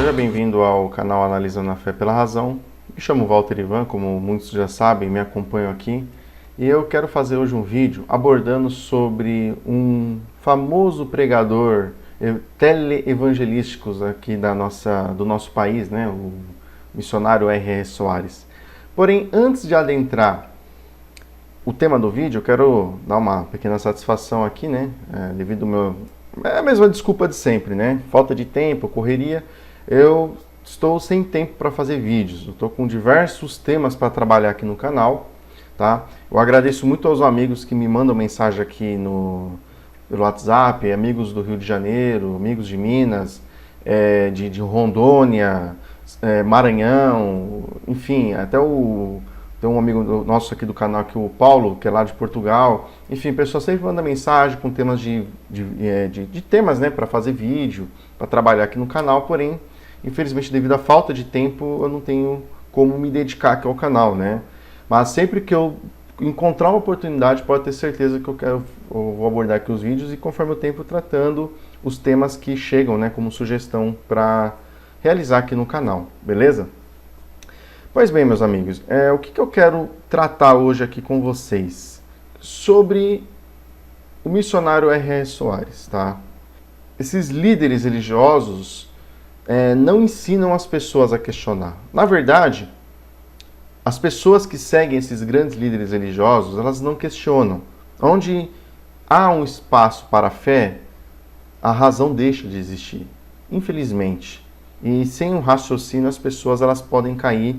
seja bem-vindo ao canal Analisando a Fé pela Razão. Me chamo Walter Ivan, como muitos já sabem, me acompanham aqui. E eu quero fazer hoje um vídeo abordando sobre um famoso pregador teleevangelístico aqui do nosso país, né? O missionário R.R. Soares. Porém, antes de adentrar o tema do vídeo, eu quero dar uma pequena satisfação aqui, né? Devido ao meu... É a mesma desculpa de sempre, né? Falta de tempo, correria. Eu estou sem tempo para fazer vídeos. Eu estou com diversos temas para trabalhar aqui no canal, tá? Eu agradeço muito aos amigos que me mandam mensagem aqui pelo WhatsApp, amigos do Rio de Janeiro, amigos de Minas, de Rondônia, Maranhão, enfim, até tem um amigo nosso aqui do canal, aqui, o Paulo, que é lá de Portugal. Enfim, pessoas sempre mandam mensagem com temas de temas, né, para fazer vídeo, para trabalhar aqui no canal. Porém, infelizmente, devido à falta de tempo, eu não tenho como me dedicar aqui ao canal, né? Mas sempre que eu encontrar uma oportunidade, pode ter certeza que eu vou abordar aqui os vídeos e, conforme o tempo, tratando os temas que chegam, né, como sugestão para realizar aqui no canal, beleza? Pois bem, meus amigos, o que eu quero tratar hoje aqui com vocês? Sobre o missionário R.R. Soares, tá? Esses líderes religiosos não ensinam as pessoas a questionar. Na verdade, as pessoas que seguem esses grandes líderes religiosos, elas não questionam. Onde há um espaço para a fé, a razão deixa de existir, infelizmente. E sem um raciocínio, as pessoas elas podem cair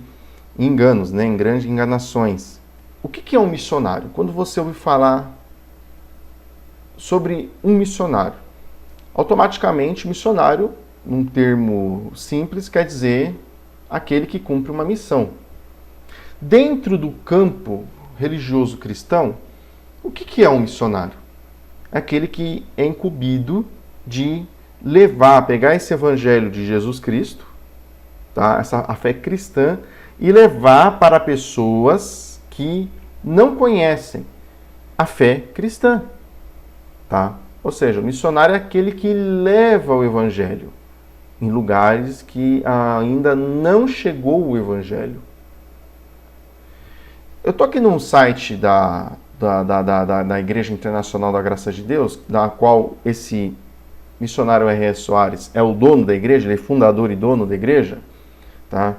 em enganos, né? Em grandes enganações. O que é um missionário? Quando você ouve falar sobre um missionário, automaticamente missionário, num termo simples, quer dizer aquele que cumpre uma missão. Dentro do campo religioso cristão, o que é um missionário? É aquele que é incumbido de pegar esse evangelho de Jesus Cristo, tá? A fé cristã, e levar para pessoas que não conhecem a fé cristã, tá? Ou seja, o missionário é aquele que leva o evangelho em lugares que ainda não chegou o evangelho. Eu estou aqui num site da Igreja Internacional da Graça de Deus, da qual esse missionário R.R. Soares é o dono da igreja, ele é fundador e dono da igreja, tá?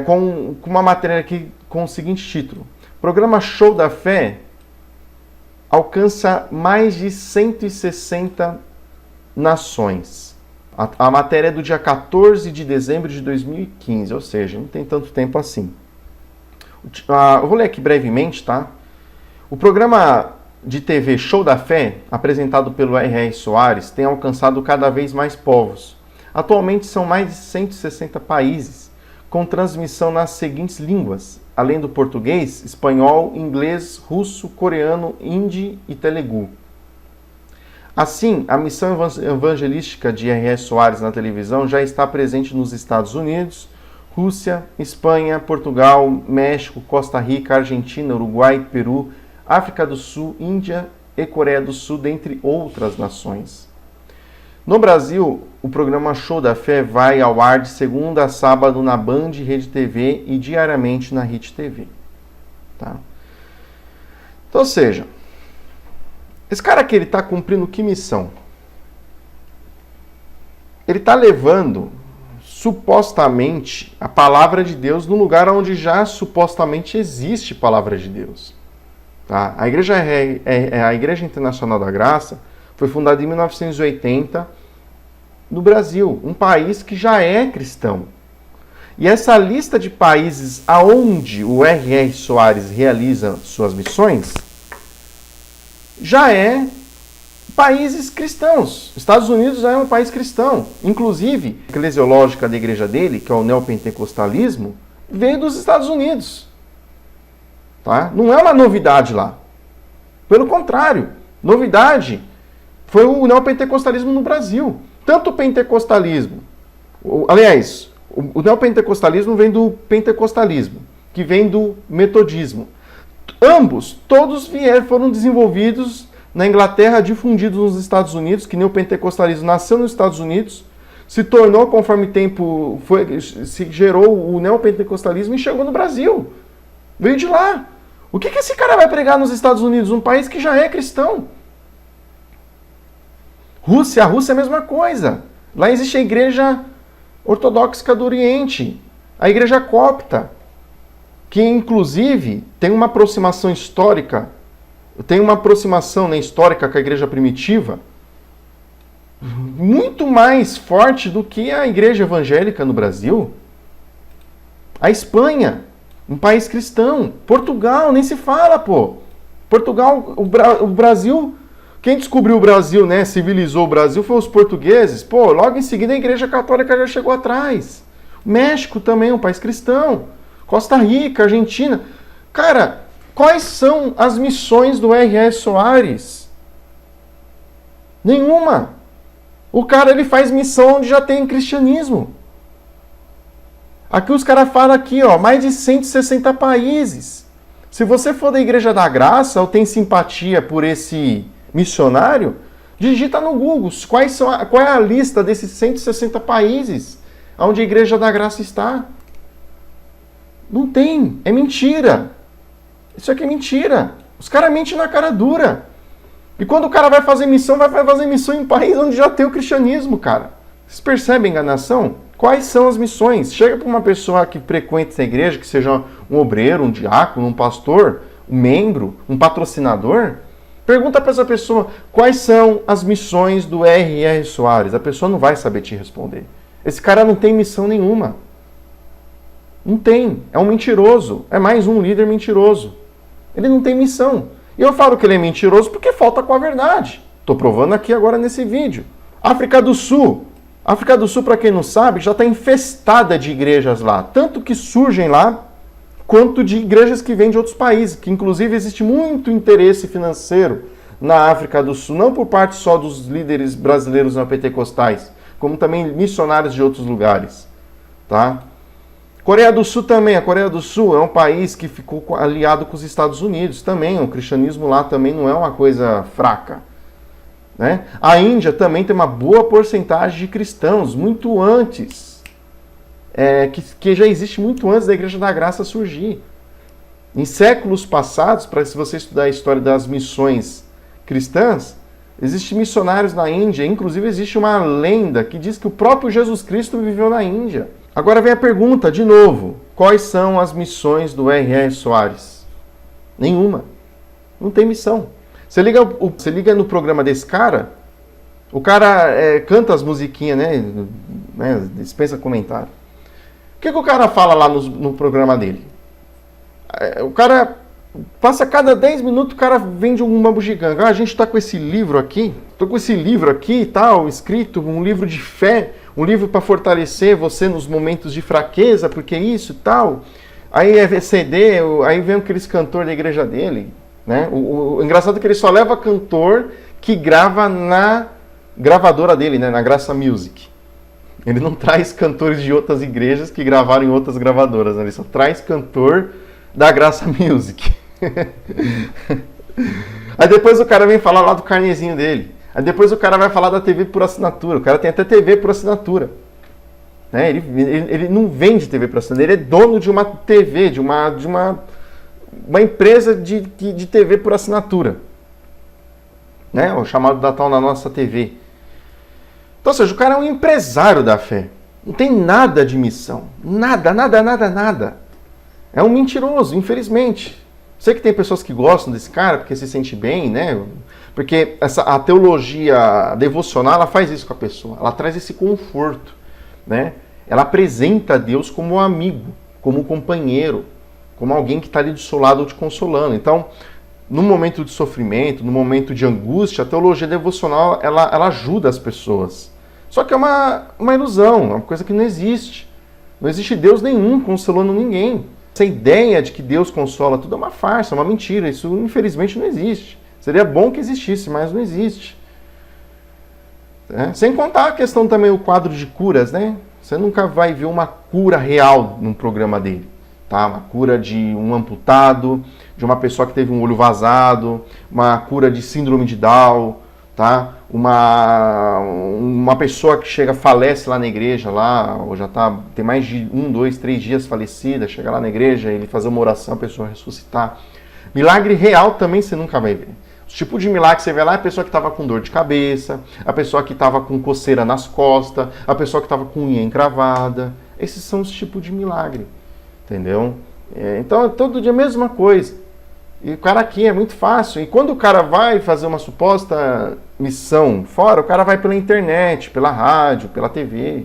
Com uma matéria aqui com o seguinte título: Programa Show da Fé alcança mais de 160 nações. A matéria é do dia 14 de dezembro de 2015, ou seja, não tem tanto tempo assim. Eu vou ler aqui brevemente, tá? O programa de TV Show da Fé, apresentado pelo R.R. Soares, tem alcançado cada vez mais povos. Atualmente são mais de 160 países, com transmissão nas seguintes línguas, além do português, espanhol, inglês, russo, coreano, hindi e telugu. Assim, a missão evangelística de R.R. Soares na televisão já está presente nos Estados Unidos, Rússia, Espanha, Portugal, México, Costa Rica, Argentina, Uruguai, Peru, África do Sul, Índia e Coreia do Sul, dentre outras nações. No Brasil, o programa Show da Fé vai ao ar de segunda a sábado na Band Rede TV e diariamente na RIT TV. Tá? Então, ou seja, esse cara aqui, ele está cumprindo que missão? Ele está levando, supostamente, a palavra de Deus no lugar onde já supostamente existe palavra de Deus. Tá? A Igreja Internacional da Graça foi fundada em 1980 no Brasil, um país que já é cristão. E essa lista de países aonde o R.R. Soares realiza suas missões já é países cristãos. Estados Unidos já é um país cristão. Inclusive, a eclesiológica da igreja dele, que é o neopentecostalismo, veio dos Estados Unidos. Tá? Não é uma novidade lá. Pelo contrário, novidade foi o neopentecostalismo no Brasil. Tanto o pentecostalismo, aliás, o neopentecostalismo vem do pentecostalismo, que vem do metodismo. Todos foram desenvolvidos na Inglaterra, difundidos nos Estados Unidos, que nem o pentecostalismo nasceu nos Estados Unidos, se tornou, conforme o tempo se gerou o neopentecostalismo e chegou no Brasil. Veio de lá. O que esse cara vai pregar nos Estados Unidos, um país que já é cristão? A Rússia é a mesma coisa. Lá existe a igreja ortodoxa do Oriente, a igreja copta, que inclusive tem uma aproximação histórica, histórica com a igreja primitiva, muito mais forte do que a igreja evangélica no Brasil. A Espanha, um país cristão. Portugal, nem se fala, pô. Portugal, o Brasil, quem descobriu o Brasil, né, civilizou o Brasil, foi os portugueses. Pô, logo em seguida a igreja católica já chegou atrás. México também, um país cristão. Costa Rica, Argentina. Cara, quais são as missões do R.R. Soares? Nenhuma. O cara, ele faz missão onde já tem cristianismo. Aqui os caras falam aqui, ó, mais de 160 países. Se você for da Igreja da Graça ou tem simpatia por esse missionário, digita no Google qual é a lista desses 160 países onde a Igreja da Graça está. Não tem, é mentira. Isso aqui é mentira. Os caras mentem na cara dura. E quando o cara vai fazer missão em país onde já tem o cristianismo, cara. Vocês percebem a enganação? Quais são as missões? Chega para uma pessoa que frequenta essa igreja, que seja um obreiro, um diácono, um pastor, um membro, um patrocinador, pergunta para essa pessoa quais são as missões do R.R. Soares. A pessoa não vai saber te responder. Esse cara não tem missão nenhuma. Não tem. É um mentiroso. É mais um líder mentiroso. Ele não tem missão. E eu falo que ele é mentiroso porque falta com a verdade. Estou provando aqui agora nesse vídeo. África do Sul. África do Sul, para quem não sabe, já está infestada de igrejas lá. Tanto que surgem lá, quanto de igrejas que vêm de outros países. Que inclusive existe muito interesse financeiro na África do Sul. Não por parte só dos líderes brasileiros neopentecostais, como também missionários de outros lugares. Tá? Coreia do Sul também. A Coreia do Sul é um país que ficou aliado com os Estados Unidos também. O cristianismo lá também não é uma coisa fraca. Né? A Índia também tem uma boa porcentagem de cristãos, muito antes, que já existe muito antes da Igreja da Graça surgir. Em séculos passados, se você estudar a história das missões cristãs, existem missionários na Índia, inclusive existe uma lenda que diz que o próprio Jesus Cristo viveu na Índia. Agora vem a pergunta, de novo, quais são as missões do R.R. Soares? Nenhuma. Não tem missão. Você liga no programa desse cara, o cara canta as musiquinhas, né? Dispensa comentário. O que o cara fala lá no programa dele? O cara passa cada 10 minutos, o cara vende uma bugiganga. A gente está com esse livro aqui, estou com esse livro aqui e tal, escrito, um livro de fé, um livro para fortalecer você nos momentos de fraqueza, porque isso e tal. Aí é CD, aí vem aqueles cantor da igreja dele. Né? O engraçado é que ele só leva cantor que grava na gravadora dele, né? Na Graça Music. Ele não traz cantores de outras igrejas que gravaram em outras gravadoras. Né? Ele só traz cantor da Graça Music. Aí depois o cara vem falar lá do carnezinho dele. Aí depois o cara vai falar da TV por assinatura. O cara tem até TV por assinatura. Né? Ele não vende TV por assinatura. Ele é dono de uma TV, de uma empresa de TV por assinatura, né? O chamado da tal na nossa TV. Então, ou seja, o cara é um empresário da fé. Não tem nada de missão. Nada. É um mentiroso, infelizmente. Sei que tem pessoas que gostam desse cara porque se sente bem, né? Porque a teologia devocional, ela faz isso com a pessoa. Ela traz esse conforto, né? Ela apresenta Deus como um amigo, como um companheiro, como alguém que está ali do seu lado te consolando. Então, no momento de sofrimento, no momento de angústia, a teologia devocional, ela ajuda as pessoas. Só que é uma ilusão, é uma coisa que não existe. Não existe Deus nenhum consolando ninguém. Essa ideia de que Deus consola tudo é uma farsa, é uma mentira. Isso, infelizmente, não existe. Seria bom que existisse, mas não existe. Sem contar a questão também do quadro de curas, né? Você nunca vai ver uma cura real num programa dele. Tá? Uma cura de um amputado, de uma pessoa que teve um olho vazado, uma cura de síndrome de Down, tá? Uma pessoa que chega, falece lá na igreja, lá, ou já tem mais de 1, 2, 3 dias falecida, chega lá na igreja, ele fazer uma oração, a pessoa ressuscitar. Milagre real também você nunca vai ver. O tipo de milagre que você vê lá é a pessoa que estava com dor de cabeça, a pessoa que estava com coceira nas costas, a pessoa que estava com unha encravada. Esses são os tipos de milagre, entendeu? Então, todo dia a mesma coisa. E o cara aqui é muito fácil. E quando o cara vai fazer uma suposta missão fora, o cara vai pela internet, pela rádio, pela TV.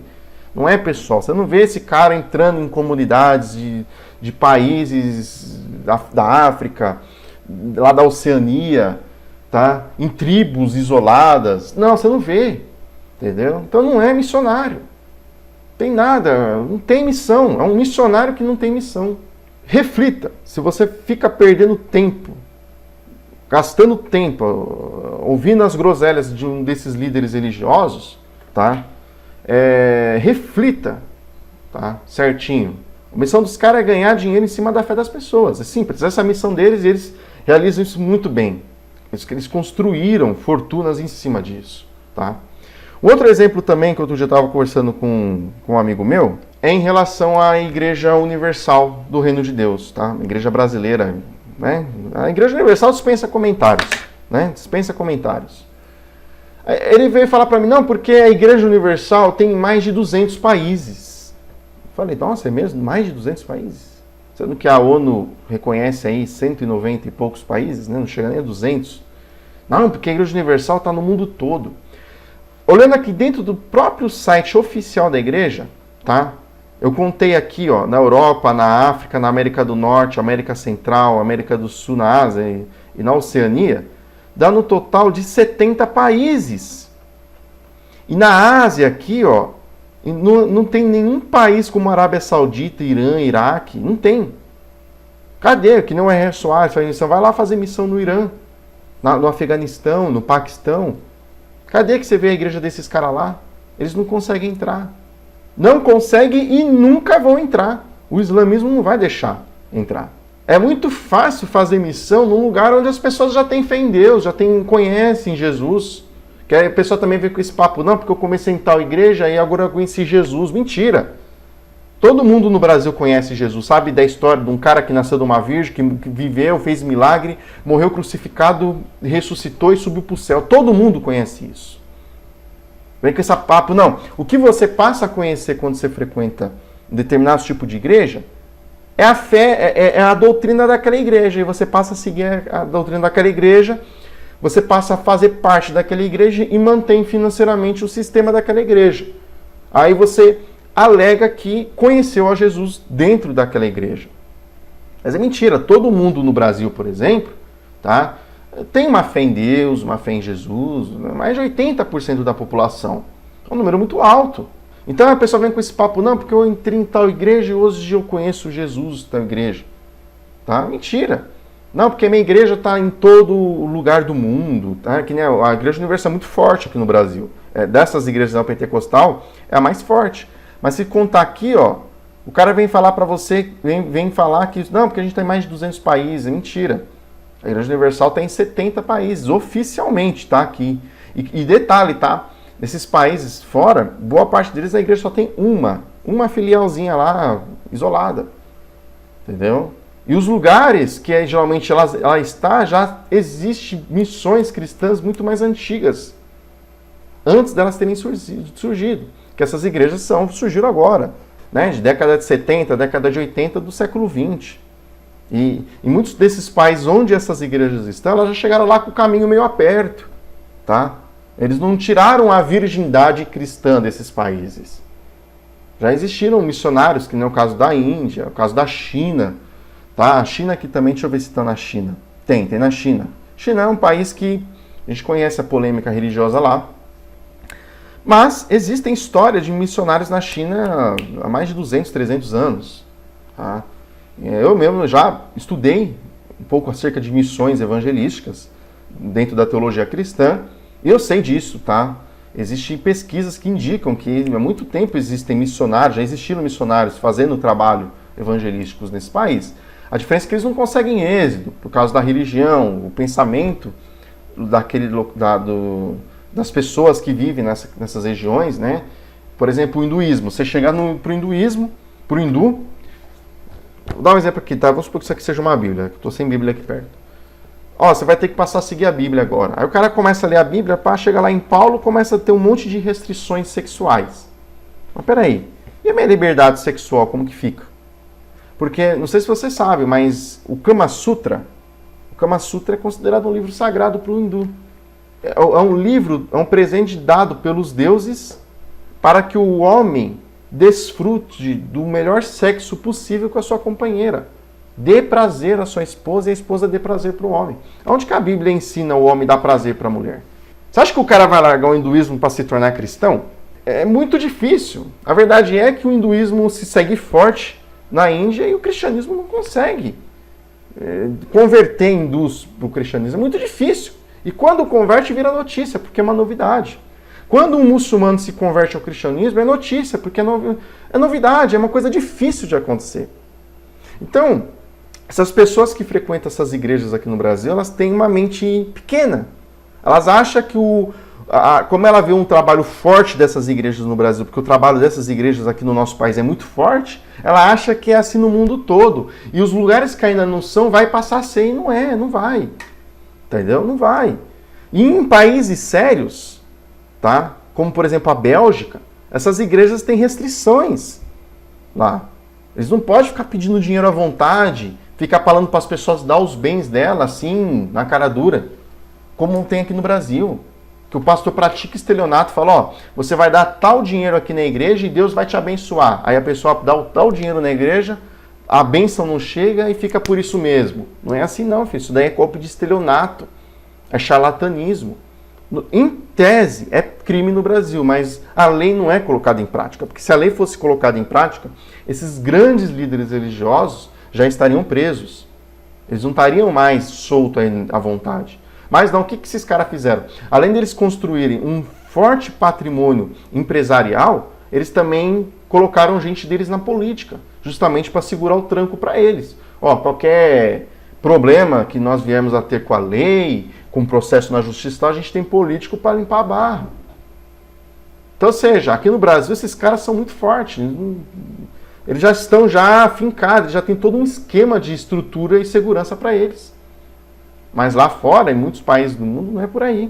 Não é, pessoal? Você não vê esse cara entrando em comunidades de países da África, lá da Oceania, tá? Em tribos isoladas. Não, você não vê. Entendeu? Então não é missionário. Tem nada, não tem missão. É um missionário que não tem missão. Reflita, se você fica perdendo tempo, gastando tempo, ouvindo as groselhas de um desses líderes religiosos, tá? Reflita, tá? Certinho. A missão dos caras é ganhar dinheiro em cima da fé das pessoas. É simples, essa é a missão deles e eles realizam isso muito bem. Eles construíram fortunas em cima disso, tá? Outro exemplo também, que outro dia eu estava conversando com um amigo meu, é em relação à Igreja Universal do Reino de Deus, tá? A Igreja brasileira, né? A Igreja Universal dispensa comentários, né? Dispensa comentários. Ele veio falar para mim, não, porque a Igreja Universal tem mais de 200 países. Eu falei, nossa, é mesmo? Mais de 200 países? Sendo que a ONU reconhece aí 190 e poucos países, né? Não chega nem a 200. Não, porque a Igreja Universal está no mundo todo. Olhando aqui dentro do próprio site oficial da igreja, tá? Eu contei aqui, ó, na Europa, na África, na América do Norte, América Central, América do Sul, na Ásia e na Oceania, dá no total de 70 países. E na Ásia aqui, ó, não tem nenhum país como Arábia Saudita, Irã, Iraque, não tem. Cadê? Que não é Soares, faz missão. Vai lá fazer missão no Irã, no Afeganistão, no Paquistão. Cadê que você vê a igreja desses caras lá? Eles não conseguem entrar. Não conseguem e nunca vão entrar. O islamismo não vai deixar entrar. É muito fácil fazer missão num lugar onde as pessoas já têm fé em Deus, conhecem Jesus. Que a pessoa também vem com esse papo, não, porque eu comecei em tal igreja e agora eu conheci Jesus. Mentira! Todo mundo no Brasil conhece Jesus, sabe da história de um cara que nasceu de uma virgem, que viveu, fez milagre, morreu crucificado, ressuscitou e subiu para o céu. Todo mundo conhece isso. Vem com esse papo, não. O que você passa a conhecer quando você frequenta um determinado tipo de igreja é a fé, é a doutrina daquela igreja. E você passa a seguir a doutrina daquela igreja, você passa a fazer parte daquela igreja e mantém financeiramente o sistema daquela igreja. Aí você alega que conheceu a Jesus dentro daquela igreja. Mas é mentira. Todo mundo no Brasil, por exemplo, tá, tem uma fé em Deus, uma fé em Jesus, mais de 80% da população. É um número muito alto. Então a pessoa vem com esse papo, não, porque eu entrei em tal igreja e hoje eu conheço Jesus da igreja. Tá? Mentira. Não, porque a minha igreja está em todo lugar do mundo. Tá? Que, né, a Igreja Universal é muito forte aqui no Brasil. Dessas igrejas neopentecostal, é a mais forte. Mas se contar aqui, ó, o cara vem falar para você, vem falar que, não, porque a gente tem mais de 200 países. É mentira. A Igreja Universal tem 70 países, oficialmente, tá? Aqui. E detalhe, tá? Nesses países fora, boa parte deles a igreja só tem uma filialzinha lá, isolada. Entendeu? E os lugares que geralmente ela está, já existem missões cristãs muito mais antigas, antes delas terem surgido. Que essas igrejas surgiram agora, né? De década de 70, década de 80 do século 20. E muitos desses países onde essas igrejas estão, elas já chegaram lá com o caminho meio aberto, tá? Eles não tiraram a virgindade cristã desses países. Já existiram missionários, que nem é o caso da Índia, o caso da China, tá? A China aqui também, deixa eu ver se está na China. Tem na China. China é um país que a gente conhece a polêmica religiosa lá. Mas existem histórias de missionários na China há mais de 200, 300 anos. Tá? Eu mesmo já estudei um pouco acerca de missões evangelísticas dentro da teologia cristã, e eu sei disso, tá? Existem pesquisas que indicam que há muito tempo existem missionários, já existiram missionários fazendo trabalho evangelísticos nesse país. A diferença é que eles não conseguem êxito por causa da religião, o pensamento das pessoas que vivem nessas regiões, né? Por exemplo, o hinduísmo. Você chegar pro hinduísmo, pro hindu, vou dar um exemplo aqui, tá? Vamos supor que isso aqui seja uma Bíblia. Estou sem Bíblia aqui perto. Ó, você vai ter que passar a seguir a Bíblia agora. Aí o cara começa a ler a Bíblia, chega lá em Paulo, começa a ter um monte de restrições sexuais. Mas peraí, e a minha liberdade sexual, como que fica? Porque, não sei se você sabe, mas o Kama Sutra é considerado um livro sagrado para o hindu. É um livro, é um presente dado pelos deuses para que o homem desfrute do melhor sexo possível com a sua companheira. Dê prazer à sua esposa e a esposa dê prazer para o homem. Onde que a Bíblia ensina o homem a dar prazer para a mulher? Você acha que o cara vai largar o hinduísmo para se tornar cristão? É muito difícil. A verdade é que o hinduísmo se segue forte na Índia e o cristianismo não consegue converter hindus para o cristianismo. É muito difícil. E quando converte, vira notícia, porque é uma novidade. Quando um muçulmano se converte ao cristianismo, é notícia, porque é novidade, é uma coisa difícil de acontecer. Então, essas pessoas que frequentam essas igrejas aqui no Brasil, elas têm uma mente pequena. Elas acham que como ela vê um trabalho forte dessas igrejas no Brasil, porque o trabalho dessas igrejas aqui no nosso país é muito forte, ela acha que é assim no mundo todo. E os lugares que ainda não são, vai passar a ser, e não vai. Entendeu? Não vai. E em países sérios, tá? Como por exemplo a Bélgica, essas igrejas têm restrições lá. Eles não podem ficar pedindo dinheiro à vontade, ficar falando para as pessoas dar os bens dela assim, na cara dura, como tem aqui no Brasil. Que o pastor pratica estelionato, fala, ó, você vai dar tal dinheiro aqui na igreja e Deus vai te abençoar. Aí a pessoa dá o tal dinheiro na igreja, a bênção não chega e fica por isso mesmo. Não é assim não, filho. Isso daí é golpe de estelionato, é charlatanismo. Em tese, é crime no Brasil, mas a lei não é colocada em prática. Porque se a lei fosse colocada em prática, esses grandes líderes religiosos já estariam presos. Eles não estariam mais soltos à vontade. Mas não, o que esses caras fizeram? Além deles construírem um forte patrimônio empresarial, eles também colocaram gente deles na política, justamente para segurar o tranco para eles. Ó, qualquer problema que nós viemos a ter com a lei, com o processo na justiça, a gente tem político para limpar a barra. Então, ou seja, aqui no Brasil esses caras são muito fortes. Eles já estão afincados, já tem todo um esquema de estrutura e segurança para eles. Mas lá fora, em muitos países do mundo, não é por aí.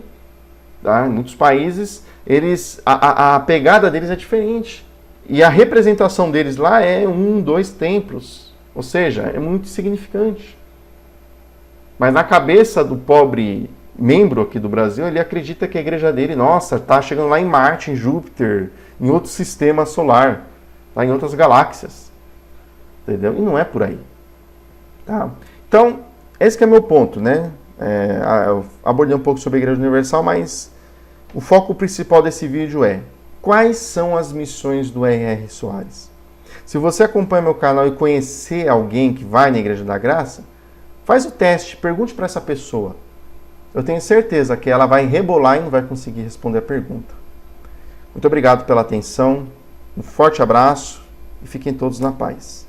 Tá? Em muitos países, a pegada deles é diferente. E a representação deles lá é 1, 2 templos. Ou seja, é muito insignificante. Mas na cabeça do pobre membro aqui do Brasil, ele acredita que a igreja dele, nossa, está chegando lá em Marte, em Júpiter, em outro sistema solar, tá? Em outras galáxias. Entendeu? E não é por aí. Tá? Então, esse que é meu ponto, né? Eu abordei um pouco sobre a Igreja Universal, mas o foco principal desse vídeo é quais são as missões do R.R. Soares. Se você acompanha meu canal e conhecer alguém que vai na Igreja da Graça, faz o teste, pergunte para essa pessoa. Eu tenho certeza que ela vai rebolar e não vai conseguir responder a pergunta. Muito obrigado pela atenção, um forte abraço e fiquem todos na paz.